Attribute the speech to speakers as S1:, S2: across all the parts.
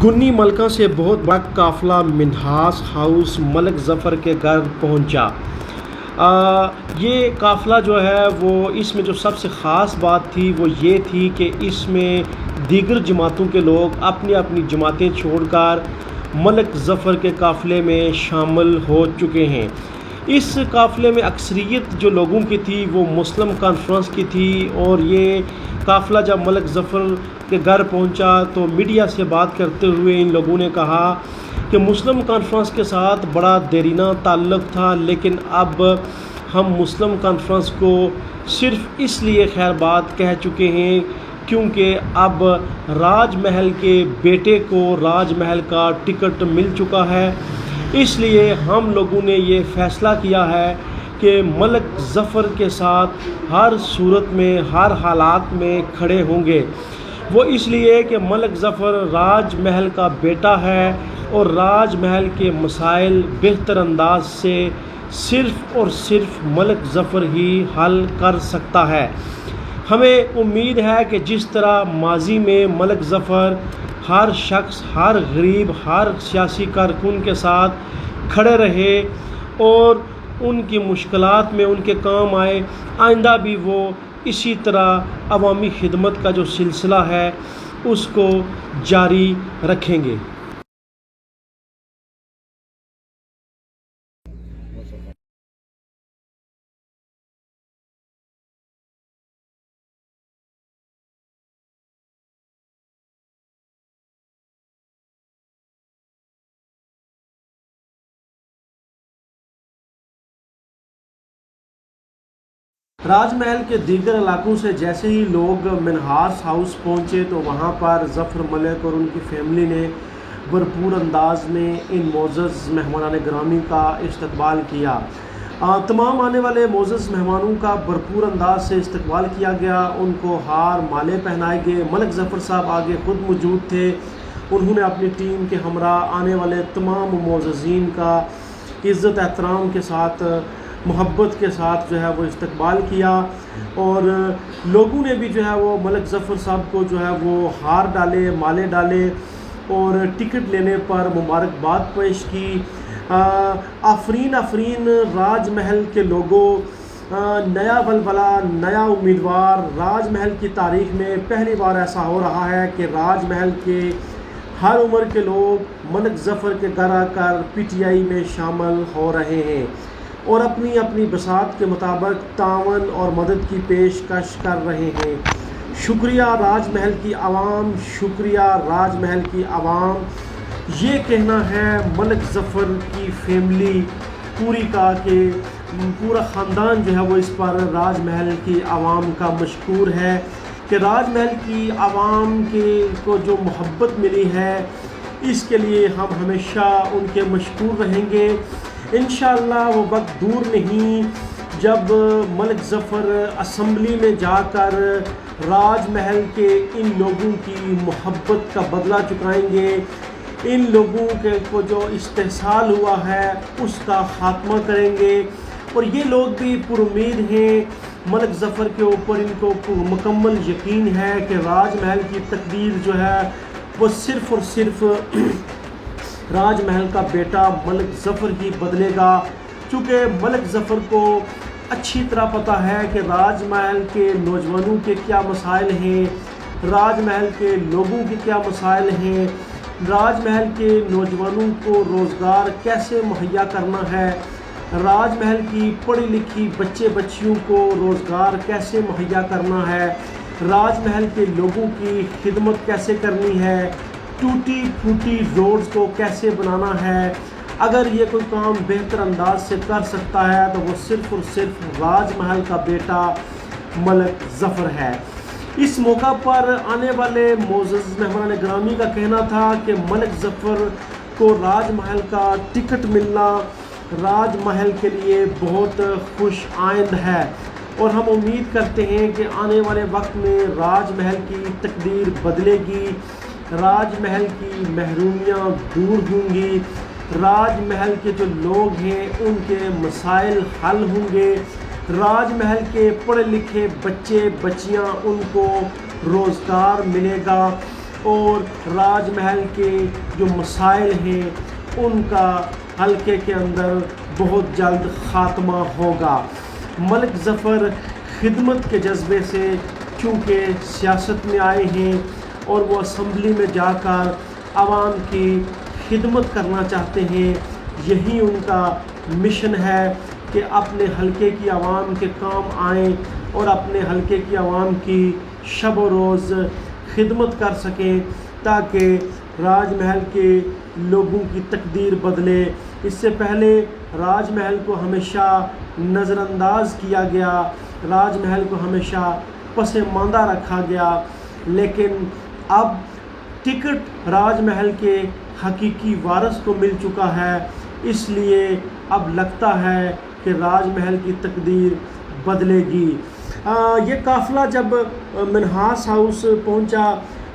S1: گنی ملکہ سے بہت بڑا قافلہ منہاس ہاؤس ملک ظفر کے گھر پہنچا۔ یہ قافلہ جو ہے وہ اس میں جو سب سے خاص بات تھی وہ یہ تھی کہ اس میں دیگر جماعتوں کے لوگ اپنی اپنی جماعتیں چھوڑ کر ملک ظفر کے قافلے میں شامل ہو چکے ہیں۔ اس قافلے میں اکثریت جو لوگوں کی تھی وہ مسلم کانفرنس کی تھی، اور یہ قافلہ جب ملک ظفر کے گھر پہنچا تو میڈیا سے بات کرتے ہوئے ان لوگوں نے کہا کہ مسلم کانفرنس کے ساتھ بڑا دیرینہ تعلق تھا، لیکن اب ہم مسلم کانفرنس کو صرف اس لیے خیر بات کہہ چکے ہیں کیونکہ اب راج محل کے بیٹے کو راج محل کا ٹکٹ مل چکا ہے، اس لیے ہم لوگوں نے یہ فیصلہ کیا ہے کہ ملک ظفر کے ساتھ ہر صورت میں ہر حالات میں کھڑے ہوں گے۔ وہ اس لیے کہ ملک ظفر راج محل کا بیٹا ہے اور راج محل کے مسائل بہتر انداز سے صرف اور صرف ملک ظفر ہی حل کر سکتا ہے۔ ہمیں امید ہے کہ جس طرح ماضی میں ملک ظفر ہر شخص، ہر غریب، ہر سیاسی کارکن کے ساتھ کھڑے رہے اور ان کی مشکلات میں ان کے کام آئے، آئندہ بھی وہ اسی طرح عوامی خدمت کا جو سلسلہ ہے اس کو جاری رکھیں گے۔ راج محل کے دیگر علاقوں سے جیسے ہی لوگ منہاس ہاؤس پہنچے تو وہاں پر ظفر ملک اور ان کی فیملی نے بھرپور انداز میں ان معزز مہمانان گرامی کا استقبال کیا۔ تمام آنے والے معزز مہمانوں کا بھرپور انداز سے استقبال کیا گیا، ان کو ہار مالے پہنائے گئے۔ ملک ظفر صاحب آگے خود موجود تھے، انہوں نے اپنی ٹیم کے ہمراہ آنے والے تمام معززین کا عزت احترام کے ساتھ، محبت کے ساتھ جو ہے وہ استقبال کیا، اور لوگوں نے بھی جو ہے وہ ملک ظفر صاحب کو جو ہے وہ ہار ڈالے، مالے ڈالے اور ٹکٹ لینے پر مبارکباد پیش کی۔ آفرین آفرین راج محل کے لوگوں، نیا ولولہ، نیا امیدوار۔ راج محل کی تاریخ میں پہلی بار ایسا ہو رہا ہے کہ راج محل کے ہر عمر کے لوگ ملک ظفر کے گھر آ کر پی ٹی آئی میں شامل ہو رہے ہیں اور اپنی اپنی بساط کے مطابق تعاون اور مدد کی پیشکش کر رہے ہیں۔ شکریہ راج محل کی عوام، شکریہ راج محل کی عوام۔ یہ کہنا ہے ملک ظفر کی فیملی پوری کا کہ پورا خاندان جو ہے وہ اس پر راج محل کی عوام کا مشکور ہے کہ راج محل کی عوام کو جو محبت ملی ہے اس کے لیے ہم ہمیشہ ان کے مشکور رہیں گے۔ انشاءاللہ وہ وقت دور نہیں جب ملک ظفر اسمبلی میں جا کر راج محل کے ان لوگوں کی محبت کا بدلہ چکائیں گے، ان لوگوں کو جو استحصال ہوا ہے اس کا خاتمہ کریں گے، اور یہ لوگ بھی پر امید ہیں ملک ظفر کے اوپر، ان کو مکمل یقین ہے کہ راج محل کی تقدیر جو ہے وہ صرف اور صرف راج محل کا بیٹا ملک ظفر ہی بدلے گا، چونکہ ملک ظفر کو اچھی طرح پتہ ہے کہ راج محل کے نوجوانوں کے کیا مسائل ہیں، راج محل کے لوگوں کے کیا مسائل ہیں، راج محل کے نوجوانوں کو روزگار کیسے مہیا کرنا ہے، راج محل کی پڑھی لکھی بچے بچیوں کو روزگار کیسے مہیا کرنا ہے، راج محل کے لوگوں کی خدمت کیسے کرنی ہے، ٹوٹی پھوٹی روڈز کو کیسے بنانا ہے۔ اگر یہ کوئی کام بہتر انداز سے کر سکتا ہے تو وہ صرف اور صرف راج محل کا بیٹا ملک ظفر ہے۔ اس موقع پر آنے والے معزز مہمان گرامی کا کہنا تھا کہ ملک ظفر کو راج محل کا ٹکٹ ملنا راج محل کے لیے بہت خوش آئند ہے، اور ہم امید کرتے ہیں کہ آنے والے وقت میں راج محل کی تقدیر بدلے گی، راج محل کی محرومیاں دور ہوں گی، راج محل کے جو لوگ ہیں ان کے مسائل حل ہوں گے، راج محل کے پڑھے لکھے بچے بچیاں ان کو روزگار ملے گا، اور راج محل کے جو مسائل ہیں ان کا حلقے کے اندر بہت جلد خاتمہ ہوگا۔ ملک ظفر خدمت کے جذبے سے چونکہ سیاست میں آئے ہیں اور وہ اسمبلی میں جا کر عوام کی خدمت کرنا چاہتے ہیں، یہی ان کا مشن ہے کہ اپنے حلقے کی عوام کے کام آئیں اور اپنے حلقے کی عوام کی شب و روز خدمت کر سکیں تاکہ راج محل کے لوگوں کی تقدیر بدلے۔ اس سے پہلے راج محل کو ہمیشہ نظر انداز کیا گیا، راج محل کو ہمیشہ پس ماندہ رکھا گیا، لیکن اب ٹکٹ راج محل کے حقیقی وارث کو مل چکا ہے، اس لیے اب لگتا ہے کہ راج محل کی تقدیر بدلے گی۔ یہ قافلہ جب منہاس ہاؤس پہنچا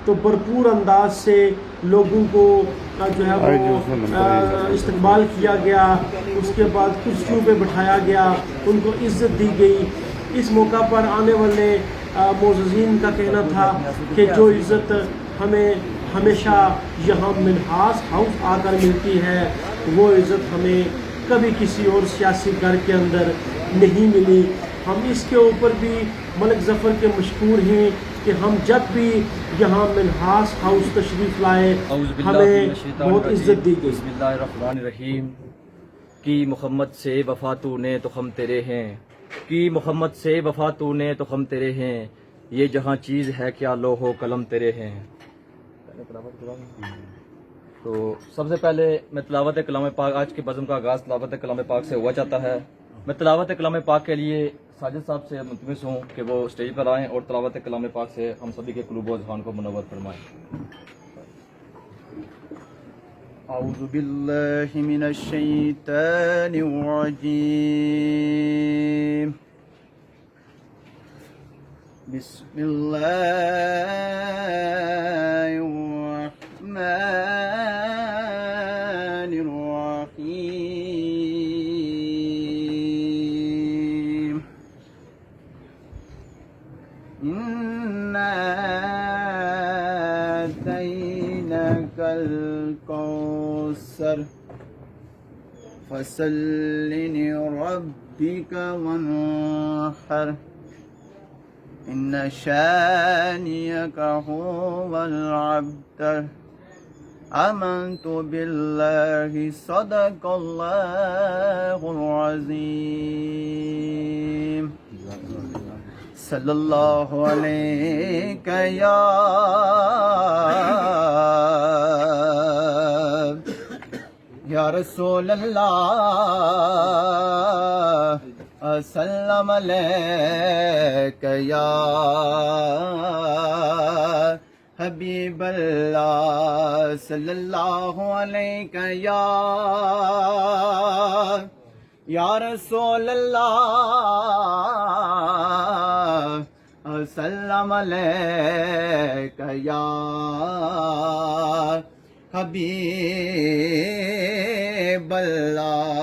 S1: تو بھرپور انداز سے لوگوں کو جو ہے وہ استقبال کیا گیا، اس کے بعد کرسیوں پہ بٹھایا گیا، ان کو عزت دی گئی۔ اس موقع پر آنے والے معززین کا کہنا تھا کہ جو عزت ہمیں ہمیشہ یہاں منہاس ہاؤس آ کر ملتی ہے وہ عزت ہمیں کبھی کسی اور سیاسی گھر کے اندر نہیں ملی۔ ہم اس کے اوپر بھی ملک ظفر کے مشکور ہیں کہ ہم جب بھی یہاں منہاس ہاؤس تشریف لائے ہمیں بہت عزت دی گئی۔
S2: بسم اللہ الرحمن الرحیم۔ کی محمد سے وفا تو نے تو ہم تیرے ہیں، کی محمد سے وفا تو نے تو ہم تیرے ہیں، یہ جہاں چیز ہے کیا لوح و قلم تیرے ہیں۔ تو سب سے پہلے میں تلاوت کلام پاک، آج کے بزم کا آغاز تلاوت کلام پاک سے ہوا چاہتا ہے۔ میں تلاوت کلام پاک کے لیے ساجد صاحب سے ملتمس ہوں کہ وہ اسٹیج پر آئیں اور تلاوت کلام پاک سے ہم سبھی کے قلوب و اذہان کو منور فرمائیں۔
S3: اعوذ باللہ من الشیطان الرجیم، بسم اللہ الرحمن الرحیم۔ اِنَّا آتَيْنَاكَ الْكَوْثَرَ فَصَلِّ لِرَبِّكَ وَانْحَرْ إِنَّ شَانِئَكَ هُوَ الْأَبْتَرُ۔ آمنت باللہ صدق اللہ العظیم۔ صلی اللہ علیہ یا رسول اللہ، سلام علیک یا حبیب اللہ، صلی اللہ علیک یا رسول اللہ، سلام علیک یا حبیب اللہ۔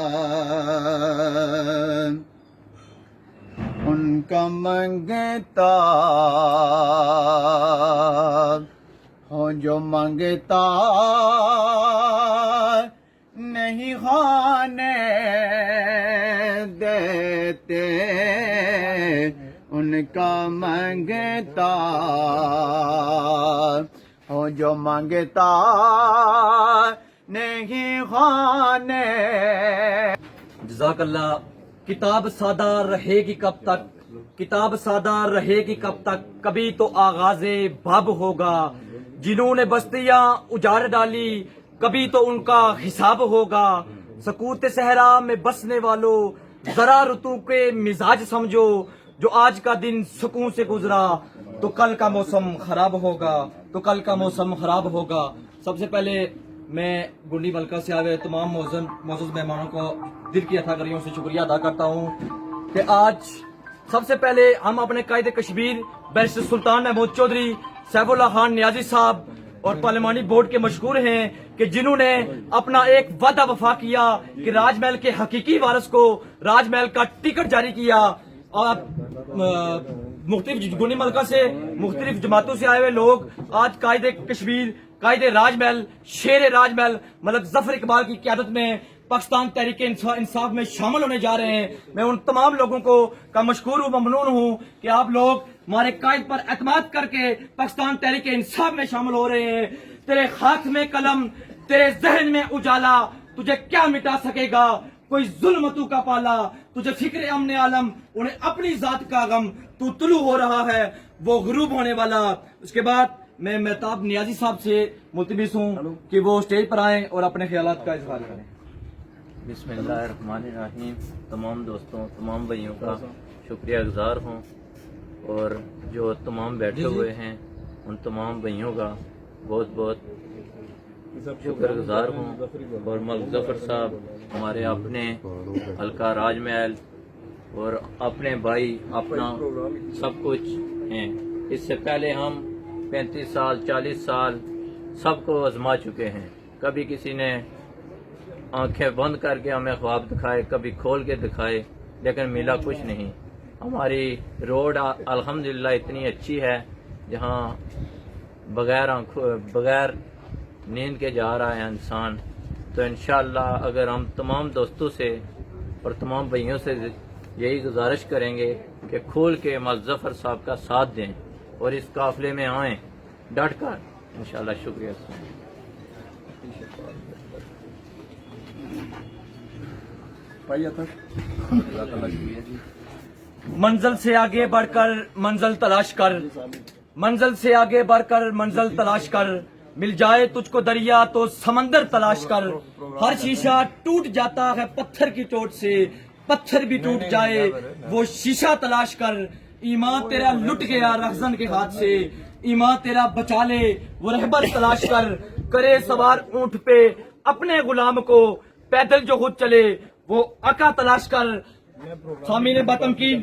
S3: ان کا منگتا ہو جو منگتا نہیں خانے دیتے، ان کا منگتا ہو جو منگتا نہیں خانے۔
S2: جزاک اللہ۔ کتاب سادہ رہے گی کب تک، کتاب سادہ رہے گی کب تک، کبھی تو آغاز باب ہوگا۔ جنہوں نے بستیاں اجاڑ ڈالی کبھی تو ان کا حساب ہوگا۔ سکوت صحرا میں بسنے والوں ذرا رتو کے مزاج سمجھو، جو آج کا دن سکون سے گزرا تو کل کا موسم خراب ہوگا، تو کل کا موسم خراب ہوگا۔ سب سے پہلے میں گنڈی ملکہ سے آئے تمام معزز مہمانوں کو دل کی عطا کریوں سے شکریہ ادا کرتا ہوں کہ آج سب سے پہلے ہم اپنے قائد کشمیر بیرسٹر سلطان محمود چودھری، سیف اللہ خان نیازی صاحب اور پارلیمانی بورڈ کے مشکور ہیں کہ جنہوں نے اپنا ایک وعدہ وفا کیا کہ راج محل کے حقیقی وارث کو راج محل کا ٹکٹ جاری کیا۔ اور मुख्तलिफ गुनी मलका से मुख्तलिफ जमातों से आए हुए लोग आज कायदे कश्मीर, कायदे राजमहल, शेर राजमहल मलक जफर इकबाल की क़यादत में पाकिस्तान तहरीक इंसाफ में शामिल होने जा रहे हैं। मैं उन तमाम लोगों को का मशकूर हूँ, ममनून हूँ कि आप लोग हमारे कायद पर एतमाद करके पाकिस्तान तहरीक इंसाफ में शामिल हो रहे हैं। तेरे हाथ में कलम, तेरे जहन में उजाला, तुझे क्या मिटा सकेगा कोई जुल्मतू का पाला। तुझे फिक्र अमन आलम, उन्हें अपनी जात का गम, तू तुलू हो रहा है वो गुरूब होने वाला। उसके बाद मैं मेहताब नियाजी साहब से मुल्तमिस हूँ कि वो स्टेज पर आएं और अपने ख्यालात का इजहार करें।
S4: बिस्मिल्लाहिर्रहमानिर्रहीम। तमाम दोस्तों, तमाम भाइयों का शुक्रिया गुजार हूँ, और जो तमाम बैठे हुए हैं उन तमाम भाइयों का बहुत बहुत शुक्रगुजार हूँ। और मलिक जफर साहब हमारे अपने हल्का राजमहल और अपने भाई, अपना सब कुछ हैं। इससे पहले हम 35 साल 40 साल सबको आजमा चुके हैं। कभी किसी ने आंखें बंद करके हमें ख्वाब दिखाए, कभी खोल के दिखाए, लेकिन मिला कुछ नहीं। हमारी रोड अल्हम्दुलिल्लाह इतनी अच्छी है जहाँ बगैर नींद के जा रहा है इंसान। तो इंशाअल्लाह अगर हम तमाम दोस्तों से और तमाम भाइयों से यही गुजारिश करेंगे कि खोल के मलिक जफर साहब का साथ दें और इस काफिले में आएँ डट कर इंशाअल्लाह। शुक्रिया।
S2: मंजिल से आगे बढ़कर मंजिल तलाश कर, मंजिल से आगे बढ़कर मंजिल तलाश कर, मिल जाए तुझको दरिया तो समंदर तलाश कर। हर शीशा टूट जाता है पत्थर की चोट से, पत्थर भी टूट जाए वो शीशा तलाश कर। ईमान तेरा लुट गया रहजन के हाथ से, ईमान तेरा बचा ले वो रहबर तलाश कर। करे सवार ऊंट पे अपने गुलाम को, पैदल जो खुद चले वो आका तलाश कर। स्वामी ने बातम की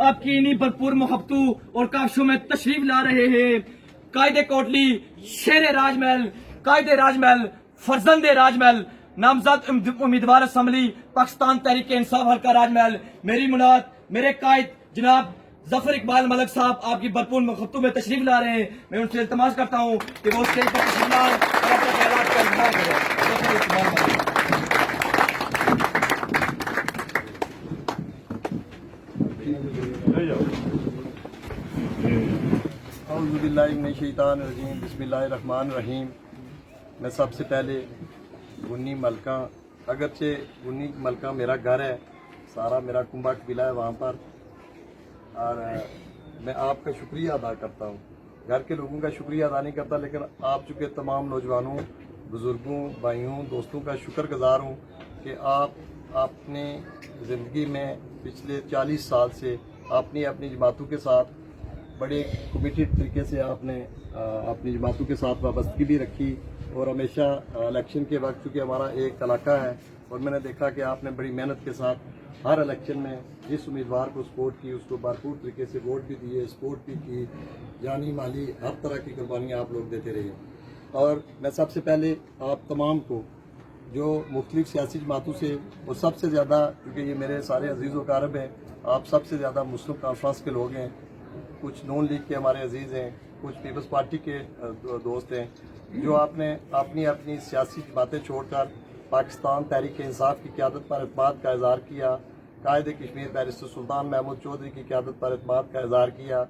S2: आपकी इन्हीं भरपूर मोहब्बतों और काशों में तशरीफ ला रहे हैं। कायदे कोटली, शेर राजमहल, कायदे राजमहल, फर्जंदे राजमहल, नामजद उम्मीदवार असम्बली पाकिस्तान तहरीक इंसाफ हल्का राजमहल, मेरी मुनाद मेरे कायद जनाब जफर इकबाल मलिक साहब आपकी भरपूर मोहब्बतों में तशरीफ ला रहे हैं। मैं उनसे इल्तमास करता हूँ कि वो स्टेज पर तशरीफ लाएं और अपने ख्यालात का इजहार करें।
S5: औज़ुबिल्लाहिमिनश्शैतानिर्रजीम, बिस्मिल्लाहिर्रहमानिर्रहीम। मैं सबसे पहले गुन्नी मलका, अगरचे गुन्नी मलका मेरा घर है, सारा मेरा कुंबा कबीला है वहाँ पर, और मैं आपका शुक्रिया अदा करता हूँ। घर के लोगों का शुक्रिया अदा नहीं करता, लेकिन आप चुके तमाम नौजवानों, बुज़ुर्गों, भाइयों, दोस्तों का शुक्रगुजार हूँ कि आप अपनी ज़िंदगी में पिछले 40 साल से अपनी जमातों के साथ बड़े कमिटेड तरीके से आपने अपनी जमातों के साथ वाबस्तगी भी रखी। और हमेशा इलेक्शन के वक्त, चूँकि हमारा एक इलाका है और मैंने देखा कि आपने बड़ी मेहनत के साथ हर इलेक्शन में जिस उम्मीदवार को सपोर्ट की उसको भरपूर तरीके से वोट भी दिए, सपोर्ट भी की, जानी माली हर तरह की कुर्बानियाँ आप लोग देते रहे। और मैं सबसे पहले आप तमाम को जो मुख्तलिफ सियासी जमातों से, और सबसे ज़्यादा क्योंकि ये मेरे सारे अजीज़ व कारब हैं, आप सबसे ज़्यादा मुस्लिम कॉन्फ्रेंस के लोग हैं, कुछ नून लीग के हमारे अजीज़ हैं, कुछ पीपल्स पार्टी के दोस्त हैं, जो आपने अपनी सियासी बातें छोड़कर पाकिस्तान तहरीक इंसाफ की क़यादत पर एतमाद का इज़हार किया, कायदे कश्मीर बैरिस्टर सुल्तान महमूद चौधरी की क़यादत पर एतमाद का इज़हार किया,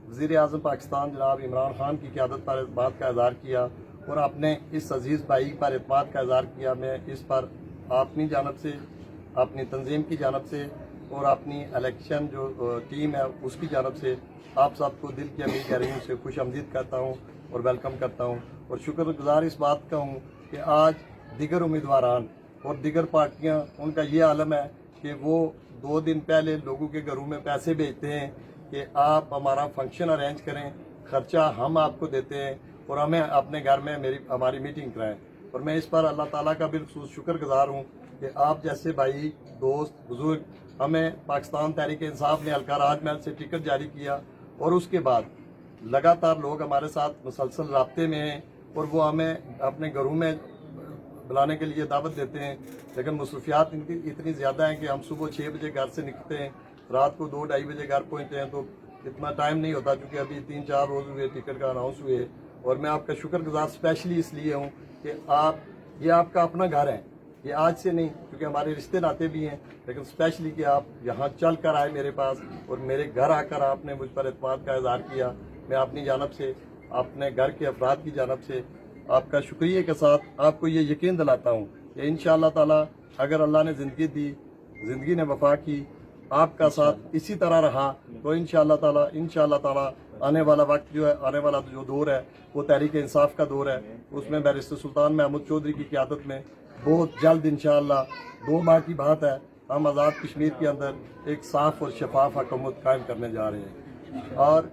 S5: वज़ीर आज़म पाकिस्तान जनाब इमरान खान की क़यादत पर एतमाद का इज़हार किया, और आपने इस अजीज़ भाई पर एतमाद का इज़हार किया। मैं इस पर अपनी जानब से, अपनी तंजीम की जानब से और अपनी इलेक्शन जो टीम है उसकी जानब से आप सबको दिल की अमीर गहराइयों से खुश आमदीद करता हूँ और वेलकम करता हूँ। और शुक्रगुजार इस बात का हूँ कि आज दिगर उम्मीदवारान और दिगर पार्टियाँ, उनका ये आलम है कि वो 2 दिन पहले लोगों के घरों में पैसे भेजते हैं कि आप हमारा फंक्शन अरेंज करें, खर्चा हम आपको देते हैं और हमें अपने घर में हमारी मीटिंग कराएं। और मैं इस पर अल्लाह ताला का बिलखुसूस शुक्रगुजार हूँ कि आप जैसे भाई, दोस्त, बुजुर्ग, हमें पाकिस्तान तहरीक इंसाफ ने हल्का राजमहल से टिकट जारी किया और उसके बाद लगातार लोग हमारे साथ मुसलसल राब्ते में हैं और वो हमें अपने घरों में बुलाने के लिए दावत देते हैं। लेकिन मसरूफियात इनकी इतनी ज़्यादा हैं कि हम सुबह 6 बजे घर से निकलते हैं, रात को 2-2:30 बजे घर पहुँचते हैं, तो इतना टाइम नहीं होता, क्योंकि अभी 3-4 रोज हुए टिकट का अनाउंस हुए। और मैं आपका शुक्रगुजार स्पेशली इसलिए हूँ कि ये आपका अपना घर है, ये आज से नहीं, क्योंकि हमारे रिश्ते नाते भी हैं, लेकिन स्पेशली कि आप यहाँ चल कर आए मेरे पास और मेरे घर आकर आपने मुझ पर एतमाद का इजहार किया। मैं अपनी जानब से, अपने घर के अफराद की जानब से आपका शुक्रिया के साथ आपको ये यकीन दिलाता हूँ कि इंशाअल्लाह ताला अगर अल्लाह ने ज़िंदगी दी, ज़िंदगी ने वफा की, आपका साथ इसी तरह रहा, तो इंशाअल्लाह ताला आने वाला वक्त जो है, आने वाला जो दौर है वो तहरीक इंसाफ का दौर है। उसमें बैरिस्टर सुल्तान महमूद चौधरी की क़यादत में बहुत जल्द इंशाअल्लाह 2 माह की बात है, हम आज़ाद कश्मीर के अंदर एक साफ और शफाफ हुकूमत कायम करने जा रहे हैं। और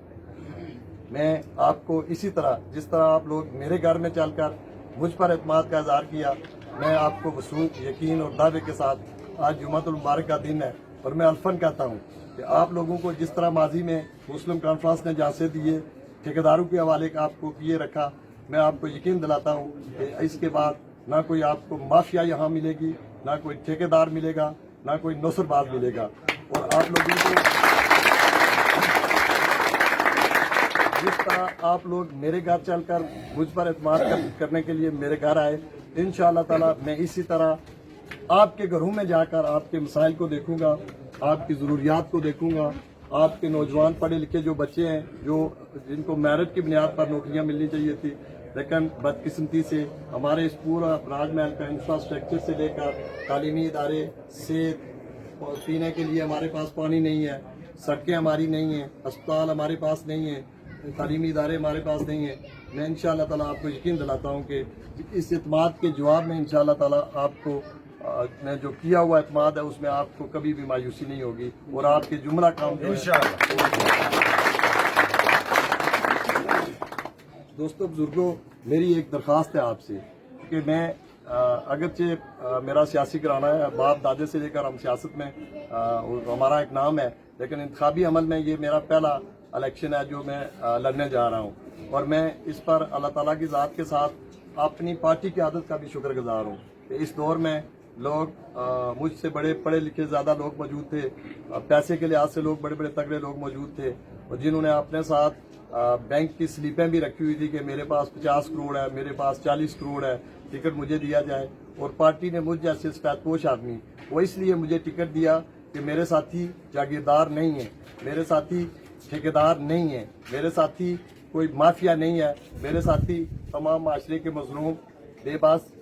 S5: मैं आपको इसी तरह, जिस तरह आप लोग मेरे घर में चलकर मुझ पर एतमाद का इज़हार किया, मैं आपको वसूख, यकीन और दावे के साथ आज जुम्मतुल मुबारक का दिन है और मैं अल्फन कहता हूँ कि आप लोगों को जिस तरह माजी में मुस्लिम कॉन्फ्रेंस ने जहाँ दिए, ठेकेदारों के हवाले का आपको किए रखा, मैं आपको यकीन दिलाता हूँ कि इसके बाद ना कोई आपको माफिया यहाँ मिलेगी, ना कोई ठेकेदार मिलेगा, ना कोई नौसरबाज मिलेगा। और आप लोगों को जिस तरह आप लोग मेरे घर चलकर मुझ पर एतमाद करने के लिए मेरे घर आए, इंशाअल्लाह ताला मैं इसी तरह आपके घरों में जाकर आपके मसाइल को देखूंगा, आपकी ज़रूरियात को देखूंगा। आपके नौजवान पढ़े लिखे जो बच्चे हैं, जो जिनको मेरिट की बुनियाद पर नौकरियां मिलनी चाहिए थी, लेकिन बदकिस्मती से हमारे इस पूरा राजमहल का इंफ्रास्ट्रक्चर से लेकर तालीमी इदारे, सेहत, पीने के लिए हमारे पास पानी नहीं है, सड़कें हमारी नहीं हैं, अस्पताल हमारे पास नहीं है, तालीमी इदारे हमारे पास नहीं है। मैं इंशाअल्लाह ताला आपको यकीन दिलाता हूँ कि इस एतमाद के जवाब में इंशाअल्लाह ताला आपको ने जो किया हुआ एतमाद है उसमें आपको कभी भी मायूसी नहीं होगी और आपके जुमला काम जो है। दोस्तों बुजुर्गों, मेरी एक दरख्वास्त है आपसे कि मैं अगरचे मेरा सियासी घराना है, बाप दादे से लेकर हम सियासत में हमारा एक नाम है, लेकिन इंतखाबी अमल में ये मेरा पहला इलेक्शन है जो मैं लड़ने जा रहा हूँ। और मैं इस पर अल्लाह ताला की ज़ात के साथ अपनी पार्टी की आदत का भी शुक्रगुजार हूँ कि इस दौर में लोग मुझसे बड़े पढ़े लिखे ज़्यादा लोग मौजूद थे, पैसे के लिहाज से लोग बड़े बड़े तगड़े लोग मौजूद थे, और जिन्होंने अपने साथ बैंक की स्लिपें भी रखी हुई थी कि मेरे पास 50 करोड़ है, मेरे पास 40 करोड़ है, टिकट मुझे दिया जाए। और पार्टी ने मुझ जैसे सफेदपोश आदमी वो इसलिए मुझे टिकट दिया कि मेरे साथी जागीरदार नहीं है, मेरे साथी ठेकेदार नहीं है, मेरे साथी कोई माफिया नहीं है, मेरे साथी तमाम माशरे के मजलूम, बेबस,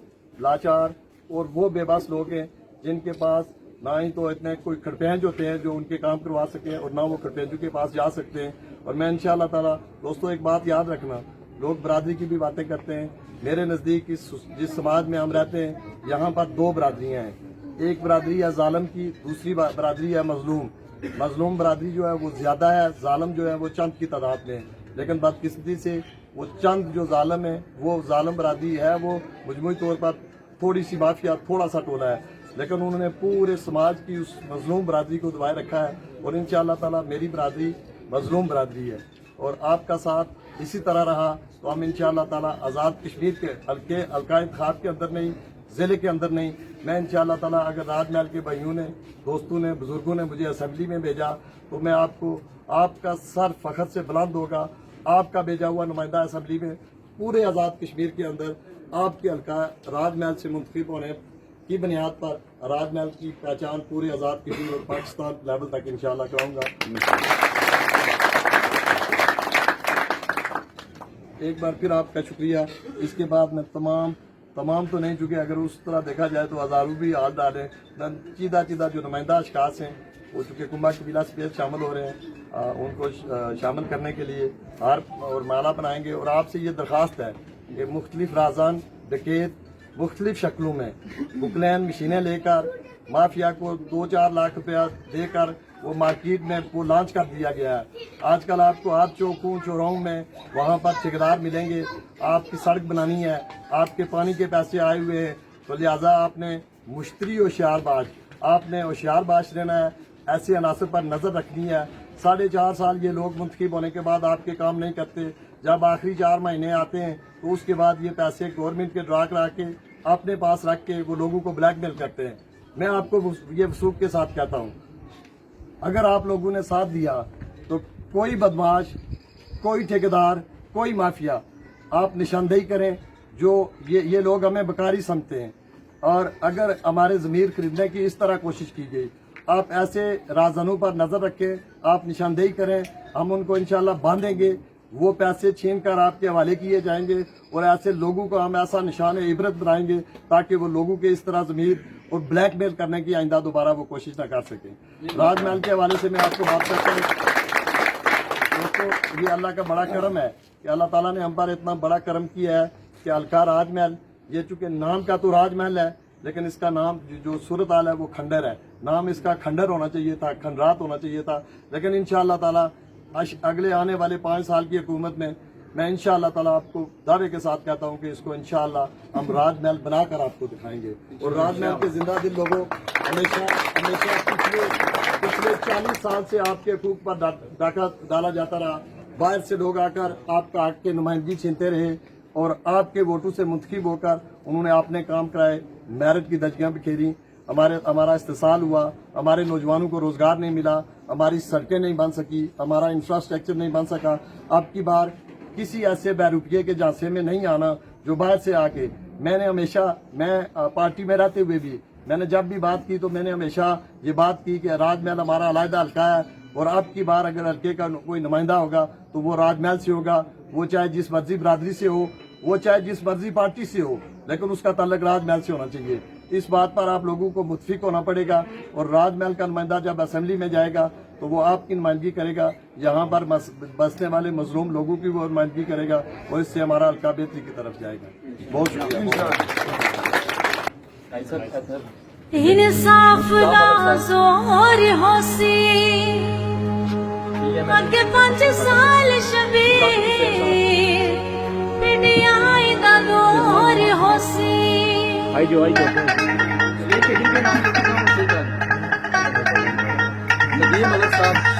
S5: लाचार और वो बेबस लोग हैं जिनके पास ना ही तो इतने कोई खड़पेंज होते हैं जो उनके काम करवा सकें और ना वो खड़पेंजों के पास जा सकते हैं। और मैं इंशाअल्लाह ताला, दोस्तों एक बात याद रखना, लोग बरादरी की भी बातें करते हैं, मेरे नज़दीक जिस समाज में हम रहते हैं यहाँ पर 2 बरादरियाँ हैं, एक बरादरी है जालिम की, दूसरी बरादरी है मजलूम। मजलूम बरादरी जो है वो ज़्यादा है, जालिम जो है वो चंद की तादाद में है, लेकिन बदकिस्मती से वो चंद जो जालिम है, वो जालिम बरादरी है, वो मजमूई तौर पर थोड़ी सी माफिया, थोड़ा सा टोला है, लेकिन उन्होंने पूरे समाज की उस मजलूम बरादरी को दबाए रखा है। और इंशाअल्लाह ताला मेरी बरादरी मजलूम बरादरी है और आपका साथ इसी तरह रहा तो हम इंशाअल्लाह ताला आज़ाद कश्मीर के हल्का इंतखाब के अंदर नहीं, ज़िले के अंदर नहीं, मैं इंशाअल्लाह ताला अगर राजमहल के भाइयों ने, दोस्तों ने, बुजुर्गों ने मुझे असेंबली में भेजा तो मैं आपको, आपका सर फखर से बुलंद होगा, आपका भेजा हुआ नुमाइंदा असेंबली में पूरे आज़ाद कश्मीर के अंदर आपके हल्का राजमहल से मुंतखब होने की बुनियाद पर राजमहल की पहचान पूरे आज़ाद कश्मीर और पाकिस्तान लेवल तक इंशाअल्लाह कराऊंगा। एक बार फिर आपका शुक्रिया। इसके बाद मैं तमाम तो नहीं, चुके अगर उस तरह देखा जाए तो हज़ारों भी हाथ डाले, चीदा जो नुमाइंदा अशखास हैं वो चूँकि कुंभा कबीला से शामिल हो रहे हैं, उनको शामिल करने के लिए हार और माला बनाएंगे। और आपसे ये दरख्वास्त है कि मुख्तलिफ राजान डकैत मुख्तलिफ शक्लों में बुकलैन मशीनें लेकर माफिया को 2-4 लाख रुपया देकर वो मार्केट में वो लॉन्च कर दिया गया है। आजकल आपको हर चौकों चौराहों में वहाँ पर ठेकेदार मिलेंगे, आपकी सड़क बनानी है, आपके पानी के पैसे आए हुए हैं, तो लिहाजा आपने मुश्तरी होशियारबाज, आपने होशियारबाज रहना है, ऐसे अनासर पर नज़र रखनी है। 4.5 साल ये लोग मुंतखब होने के बाद आपके काम नहीं करते, जब आखिरी 4 महीने आते हैं तो उसके बाद ये पैसे गवर्नमेंट के ड्रा करा के अपने पास रख के वो लोगों को ब्लैकमेल करते हैं। मैं आपको ये वसूख के साथ कहता हूँ, अगर आप लोगों ने साथ दिया तो कोई बदमाश, कोई ठेकेदार, कोई माफिया आप निशानदेही करें। जो ये लोग हमें बकारी समझते हैं, और अगर हमारे ज़मीर खरीदने की इस तरह कोशिश की गई, आप ऐसे राजदानों पर नज़र रखें, आप निशानदेही करें, हम उनको इंशाल्लाह बांधेंगे, वो पैसे छीन कर आपके हवाले किए जाएंगे, और ऐसे लोगों को हम ऐसा निशान इबरत बनाएंगे ताकि वो लोगों के इस तरह ज़मीर और ब्लैकमेल करने की आइंदा दोबारा वो कोशिश ना कर सकें। राजमहल के हवाले से मैं आपको बात करता हूँ दोस्तों, ये अल्लाह का बड़ा करम है कि अल्लाह ताला ने हम पर इतना बड़ा करम किया है कि अलका राजमहल, ये चूंकि नाम का तो राजमहल है, लेकिन इसका नाम जो सूरत हाल है वो खंडर है। नाम इसका खंडर होना चाहिए था, खंडरात होना चाहिए था। लेकिन इंशाअल्लाह ताला अगले आने वाले 5 साल की हुकूमत में मैं इंशाअल्लाह ताला आपको दावे के साथ कहता हूं कि इसको इंशाअल्लाह हम राजमहल बनाकर आपको दिखाएंगे। और राजमहल के जिंदा दिल लोगों, हमेशा पिछले 40 साल से आपके हकूक पर डाका डाला जाता रहा। बाहर से लोग आकर आपका हक की नुमाइंदगी छीनते रहे, और आपके वोटों से मुंतखब होकर उन्होंने अपने काम कराए, मेरिट की दजियां बिखेरी, हमारा इस्तेसाल हुआ, हमारे नौजवानों को रोजगार नहीं मिला, हमारी सड़कें नहीं बन सकी, हमारा इंफ्रास्ट्रक्चर नहीं बन सका। अब की बार किसी ऐसे बैरूपिये के झांसे में नहीं आना जो बाहर से आके, मैंने हमेशा, मैं पार्टी में रहते हुए भी मैंने जब भी बात की तो मैंने हमेशा ये बात की कि राजमहल हमारा अलहदा हल्का है, और अब की बार अगर हल्के का कोई नुमाइंदा होगा तो वो राजमहल से होगा, वो चाहे जिस मर्जी बरादरी से हो, वो चाहे जिस मर्जी पार्टी से हो, लेकिन उसका ताल्लुक राजमहल से होना चाहिए। इस बात पर आप लोगों को मुत्फिक होना पड़ेगा, और राजमहल का नुमाइंदा जब असेंबली में जाएगा तो वो आपकी नुमाइंदगी करेगा, यहाँ पर बसने वाले मजलूम लोगों की वो नुमाइंदगी करेगा, और इससे हमारा हल्का बेहतरी की तरफ जाएगा। बहुत शुक्रिया।
S6: इंसाफ जोर होसी अगे 5 साल शबीर पिंडियाई दा दौर होसी
S2: नदीम मलिक साहब